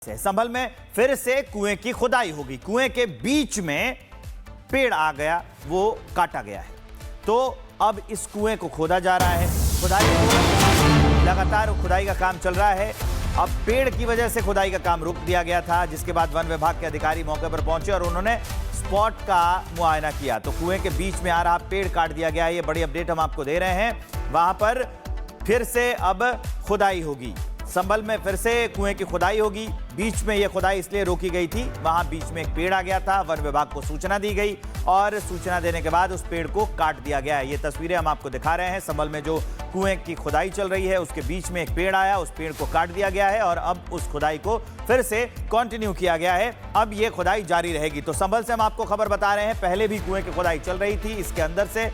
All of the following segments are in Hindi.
संभल में फिर से कुएं की खुदाई होगी। कुएं के बीच में पेड़ आ गया, वो काटा गया है, तो अब इस कुएं को खोदा जा रहा है। लगातार खुदाई का काम चल रहा है। अब पेड़ की वजह से खुदाई का काम रोक दिया गया था, जिसके बाद वन विभाग के अधिकारी मौके पर पहुंचे और उन्होंने स्पॉट का मुआयना किया। तो कुएं के बीच में आ रहा पेड़ काट दिया गया है। ये बड़ी अपडेट हम आपको दे रहे हैं। वहां पर फिर से अब खुदाई होगी। संभल में फिर से कुएं की खुदाई होगी। बीच में यह खुदाई इसलिए रोकी गई थी, वहां बीच में एक पेड़ आ गया था। वन विभाग को सूचना दी गई और सूचना देने के बाद उस पेड़ को काट दिया गया है। ये तस्वीरें हम आपको दिखा रहे हैं। संभल में जो कुएं की खुदाई चल रही है, उसके बीच में एक पेड़ आया, उस पेड़ को काट दिया गया है और अब उस खुदाई को फिर से कंटिन्यू किया गया है। अब ये खुदाई जारी रहेगी। तो संभल से हम आपको खबर बता रहे हैं, पहले भी कुएं की खुदाई चल रही थी। इसके अंदर से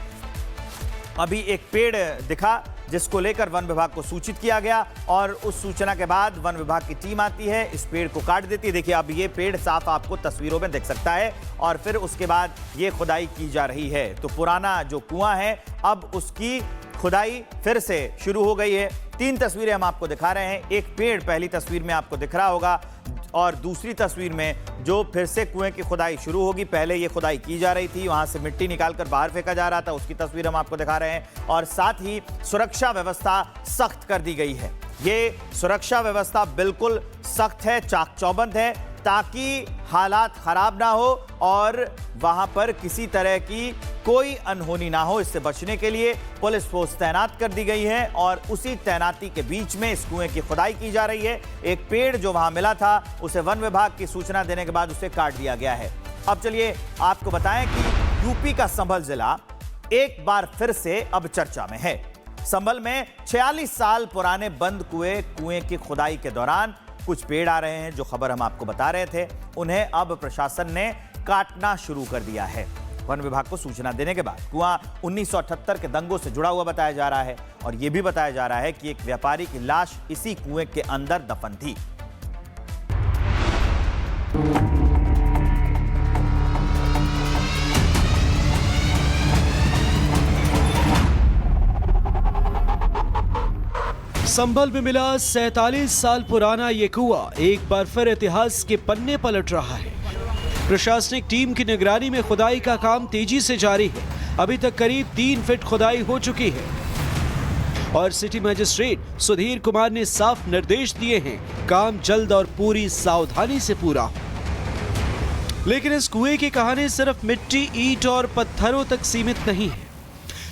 अभी एक पेड़ दिखा, जिसको लेकर वन विभाग को सूचित किया गया और उस सूचना के बाद वन विभाग की टीम आती है, इस पेड़ को काट देती है। देखिए, अब ये पेड़ साफ आपको तस्वीरों में दिख सकता है और फिर उसके बाद ये खुदाई की जा रही है। तो पुराना जो कुआं है, अब उसकी खुदाई फिर से शुरू हो गई है। 3 तस्वीरें हम आपको दिखा रहे हैं। एक पेड़ पहली तस्वीर में आपको दिख रहा होगा और दूसरी तस्वीर में जो फिर से कुएं की खुदाई शुरू होगी। पहले ये खुदाई की जा रही थी, वहां से मिट्टी निकालकर बाहर फेंका जा रहा था, उसकी तस्वीर हम आपको दिखा रहे हैं। और साथ ही सुरक्षा व्यवस्था सख्त कर दी गई है। ये सुरक्षा व्यवस्था बिल्कुल सख्त है, चाक चौबंद है, ताकि हालात खराब ना हो और वहां पर किसी तरह की कोई अनहोनी ना हो। इससे बचने के लिए पुलिस फोर्स तैनात कर दी गई है और उसी तैनाती के बीच में इस कुएं की खुदाई की जा रही है। एक पेड़ जो वहां मिला था, उसे वन विभाग की सूचना देने के बाद उसे काट दिया गया है। अब चलिए आपको बताएं कि यूपी का संभल जिला एक बार फिर से अब चर्चा में है। संभल में 46 साल पुराने बंद कुएं की खुदाई के दौरान कुछ पेड़ आ रहे हैं, जो खबर हम आपको बता रहे थे। उन्हें अब प्रशासन ने काटना शुरू कर दिया है। वन विभाग को सूचना देने के बाद कुआं 1978 के दंगों से जुड़ा हुआ बताया जा रहा है और यह भी बताया जा रहा है कि एक व्यापारी की लाश इसी कुएं के अंदर दफन थी। संभल में मिला 47 साल पुराना ये कुआं एक बार फिर इतिहास के पन्ने पलट रहा है। प्रशासनिक टीम की निगरानी में खुदाई का काम तेजी से जारी है। अभी तक करीब 3 फीट खुदाई हो चुकी है और सिटी मजिस्ट्रेट सुधीर कुमार ने साफ निर्देश दिए हैं, काम जल्द और पूरी सावधानी से पूरा हो। लेकिन इस कुएं की कहानी सिर्फ मिट्टी, ईंट और पत्थरों तक सीमित नहीं है।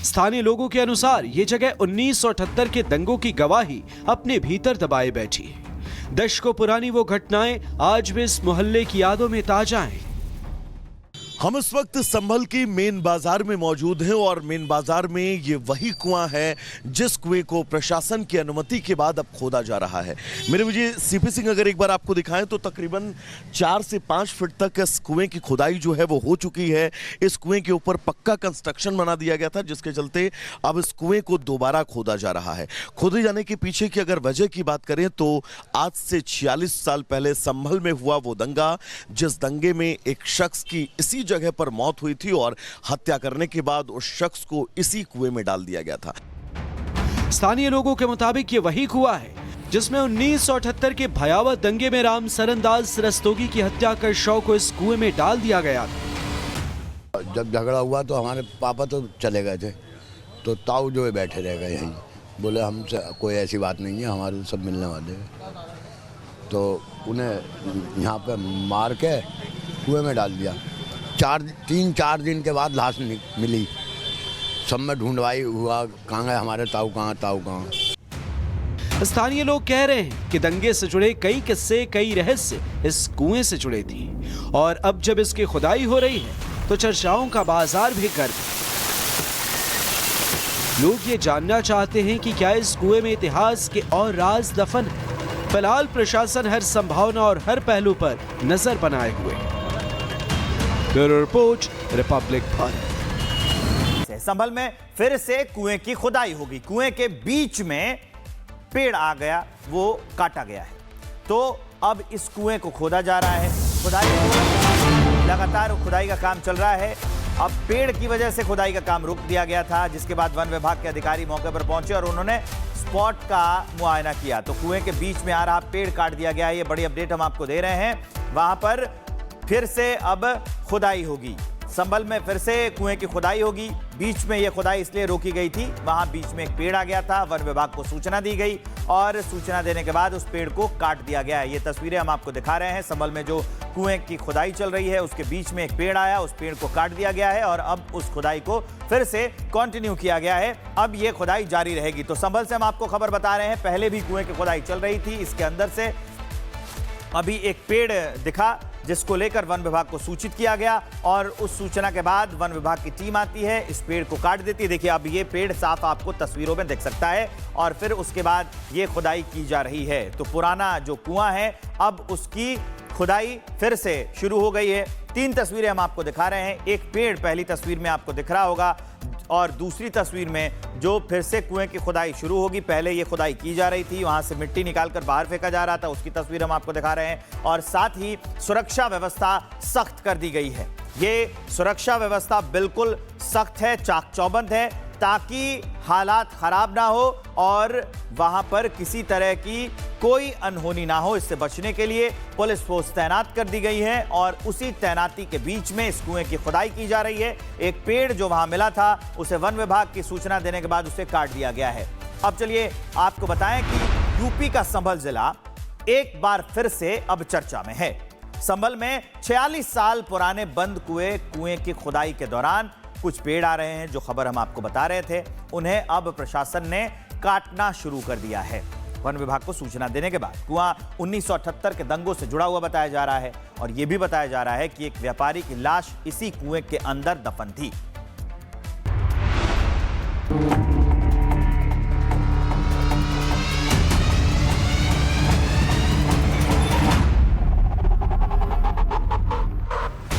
स्थानीय लोगों के अनुसार ये जगह 1978 के दंगों की गवाही अपने भीतर दबाए बैठी है। दशकों पुरानी वो घटनाएं आज भी इस मोहल्ले की यादों में ताजा हैं। हम इस वक्त संभल की मेन बाजार में मौजूद हैं और मेन बाजार में ये वही कुआं है जिस कुएं को प्रशासन की अनुमति के बाद अब खोदा जा रहा है। मेरे मुझे सीपी सिंह अगर एक बार आपको दिखाएं तो तकरीबन 4 से 5 फीट तक इस कुएं की खुदाई जो है वो हो चुकी है। इस कुएं के ऊपर पक्का कंस्ट्रक्शन बना दिया गया था, जिसके चलते अब इस कुएं को दोबारा खोदा जा रहा है। खोदे जाने के पीछे की अगर वजह की बात करें तो आज से 46 साल पहले संभल में हुआ वो दंगा, जिस दंगे में एक शख्स की इसी जगह पर मौत हुई थी और हत्या करने के बाद उस शख्स को इसी कुएं में डाल दिया गया था। स्थानीय लोगों के मुताबिक ये वही कुआं है जिसमें 1978 के भयावह दंगे में राम सरनदास रस्तोगी की हत्या कर शव को इस कुएं में डाल दिया गया था। जब झगड़ा हुआ तो हमारे पापा तो चले गए थे, तो ताऊ जो है बैठे रह गए यहीं, बोले हमसे कोई ऐसी बात नहीं है, हमारे सब मिलने वाले हैं। तो उन्हें यहाँ पे मार के कुएं में डाल दिया। 3-4 दिन के बाद लाश मिली। सब में ढूंढवाई हुआ, कहाँ गए हमारे ताऊ कहाँ। स्थानीय लोग कह रहे हैं कि दंगे से जुड़े कई किस्से, कई रहस्य इस कुएं से जुड़े थे और अब जब इसकी खुदाई हो रही है तो चर्चाओं का बाजार भी गर्म है। लोग ये जानना चाहते हैं कि क्या इस कुएं में इतिहास के और राज दफन है। फिलहाल प्रशासन हर संभावना और हर पहलू पर नजर बनाए हुए है। Bureau report, Republic Bharat. Sambhal में फिर से कुएं की खुदाई होगी। कुएं के बीच में पेड़ आ गया, वो काटा गया है, तो अब इस कुएं को खोदा जा रहा है। लगातार खुदाई का काम चल रहा है। अब पेड़ की वजह से खुदाई का काम रोक दिया गया था, जिसके बाद वन विभाग के अधिकारी मौके पर पहुंचे और उन्होंने स्पॉट का मुआयना किया। तो कुएं के बीच में आ रहा पेड़ काट दिया गया है। ये बड़ी अपडेट हम आपको दे रहे हैं। वहां पर फिर से अब खुदाई होगी। संभल में फिर से कुएं की खुदाई होगी। बीच में यह खुदाई इसलिए रोकी गई थी, वहां बीच में एक पेड़ आ गया था। वन विभाग को सूचना दी गई और सूचना देने के बाद उस पेड़ को काट दिया गया है। ये तस्वीरें हम आपको दिखा रहे हैं। संभल में जो कुएं की खुदाई चल रही है, उसके बीच में एक पेड़ आया, उस पेड़ को काट दिया गया है और अब उस खुदाई को फिर से कंटिन्यू किया गया है। अब ये खुदाई जारी रहेगी। तो संभल से हम आपको खबर बता रहे हैं, पहले भी कुएं की खुदाई चल रही थी। इसके अंदर से अभी एक पेड़ दिखा, जिसको लेकर वन विभाग को सूचित किया गया और उस सूचना के बाद वन विभाग की टीम आती है, इस पेड़ को काट देती है। देखिए अब ये पेड़ साफ आपको तस्वीरों में दिख सकता है और फिर उसके बाद ये खुदाई की जा रही है। तो पुराना जो कुआं है, अब उसकी खुदाई फिर से शुरू हो गई है। 3 तस्वीरें हम आपको दिखा रहे हैं। एक पेड़ पहली तस्वीर में आपको दिख रहा होगा और दूसरी तस्वीर में जो फिर से कुएं की खुदाई शुरू होगी। पहले ये खुदाई की जा रही थी, वहां से मिट्टी निकालकर बाहर फेंका जा रहा था, उसकी तस्वीर हम आपको दिखा रहे हैं। और साथ ही सुरक्षा व्यवस्था सख्त कर दी गई है। ये सुरक्षा व्यवस्था बिल्कुल सख्त है, चाक चौबंद है, ताकि हालात खराब ना हो और वहां पर किसी तरह की कोई अनहोनी ना हो। इससे बचने के लिए पुलिस फोर्स तैनात कर दी गई है और उसी तैनाती के बीच में इस कुएं की खुदाई की जा रही है। एक पेड़ जो वहां मिला था, उसे वन विभाग की सूचना देने के बाद उसे काट दिया गया है। अब चलिए आपको बताएं कि यूपी का संभल जिला एक बार फिर से अब चर्चा में है। संभल में 46 साल पुराने बंद कुएं की खुदाई के दौरान कुछ पेड़ आ रहे हैं। जो खबर हम आपको बता रहे थे, उन्हें अब प्रशासन ने काटना शुरू कर दिया है। वन विभाग को सूचना देने के बाद कुआं 1978 के दंगों से जुड़ा हुआ बताया जा रहा है और यह भी बताया जा रहा है कि एक व्यापारी की लाश इसी कुएं के अंदर दफन थी।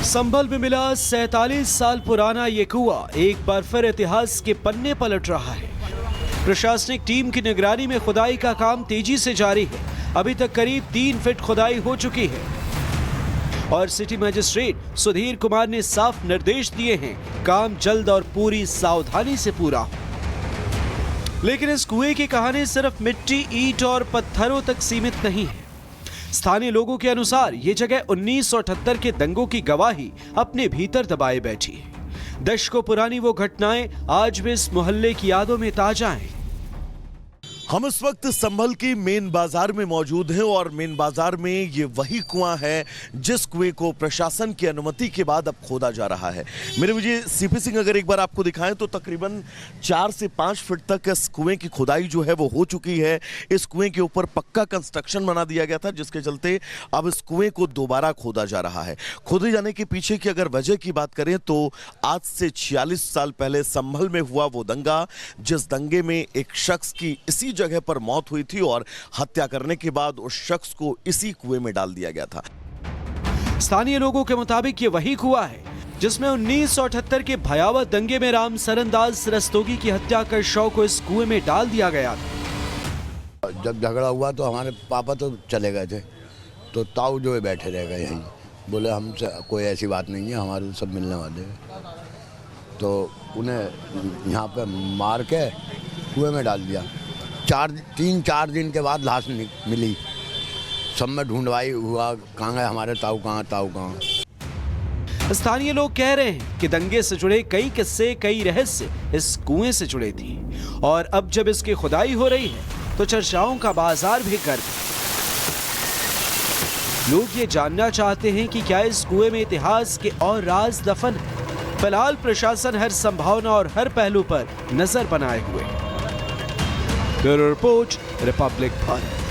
संभल में मिला 47 साल पुराना ये कुआं एक बार फिर इतिहास के पन्ने पलट रहा है। प्रशासनिक टीम की निगरानी में खुदाई का काम तेजी से जारी है। अभी तक करीब 3 फीट खुदाई हो चुकी है और सिटी मजिस्ट्रेट सुधीर कुमार ने साफ निर्देश दिए हैं, काम जल्द और पूरी सावधानी से पूरा हो। लेकिन इस कुएं की कहानी सिर्फ मिट्टी, ईंट और पत्थरों तक सीमित नहीं है। स्थानीय लोगों के अनुसार ये जगह 1978 के दंगों की गवाही अपने भीतर दबाए बैठी है। दशकों पुरानी वो घटनाएं आज भी इस मोहल्ले की यादों में ताजा हैं। हम इस वक्त संभल की मेन बाजार में मौजूद हैं और मेन बाजार में ये वही कुआं है जिस कुएं को प्रशासन की अनुमति के बाद अब खोदा जा रहा है। मेरे मुझे सीपी सिंह अगर एक बार आपको दिखाएं तो तकरीबन 4 से 5 फीट तक इस कुएं की खुदाई जो है वो हो चुकी है। इस कुएं के ऊपर पक्का कंस्ट्रक्शन बना दिया गया था, जिसके चलते अब इस कुएं को दोबारा खोदा जा रहा है। खोदे जाने के पीछे की अगर वजह की बात करें तो आज से 46 साल पहले संभल में हुआ वो दंगा, जिस दंगे में एक शख्स की इसी जगह पर मौत हुई थी और हत्या करने के बाद उस शख्स को इसी कुएं में डाल दिया गया था। स्थानीय लोगों के मुताबिक ये वही कुआं है जिसमें 1978 के भयावह दंगे में राम सरनदास रस्तोगी की हत्या कर शव को इस कुएं में डाल दिया गया था। जब झगड़ा हुआ तो हमारे पापा तो चले गए थे, तो ताऊ जो है बैठे रह गए यहीं। बोले हमसे कोई ऐसी बात नहीं है, हमारे सब मिलने वाले हैं। तो उन्हें यहाँ पे मार के कुएं में डाल दिया। 3-4 दिन के बाद लाश मिली। सब में ढूंढवाई हुआ, कहाँ गए हमारे ताऊ कहाँ। स्थानीय लोग कह रहे हैं कि दंगे से जुड़े कई किस्से, कई रहस्य इस कुएं से जुड़े थे और अब जब इसकी खुदाई हो रही है तो चर्चाओं का बाजार भी गर्म है। लोग ये जानना चाहते हैं कि क्या इस कुएं में इतिहास के और राज दफन है। फिलहाल प्रशासन हर संभावना और हर पहलू पर नजर बनाए हुए है। Bureau report, Republic Bharat.